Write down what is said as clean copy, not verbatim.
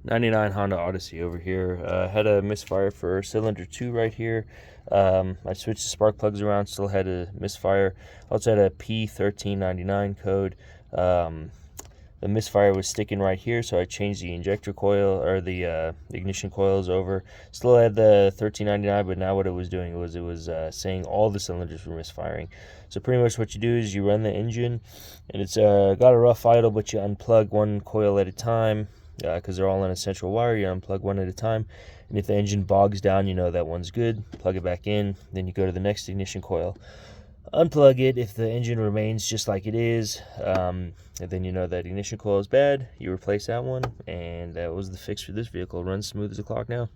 99 Honda Odyssey over here. Had a misfire for cylinder 2 right here. I switched the spark plugs around, still had a misfire. Also had a p1399 code. The misfire was sticking right here, so I changed the injector coil, or the ignition coils over. Still had the 1399, but now what it was doing was it was saying all the cylinders were misfiring. So pretty much what you do is you run the engine, and it's got a rough idle, but you unplug one coil at a time, because they're all in a central wire. You unplug one at a time, and if the engine bogs down, you know that one's good. Plug it back in, then you go to the next ignition coil, unplug it. If the engine remains just like it is, and then you know that ignition coil is bad, you replace that one, and that was the fix for this vehicle. Runs smooth as a clock now.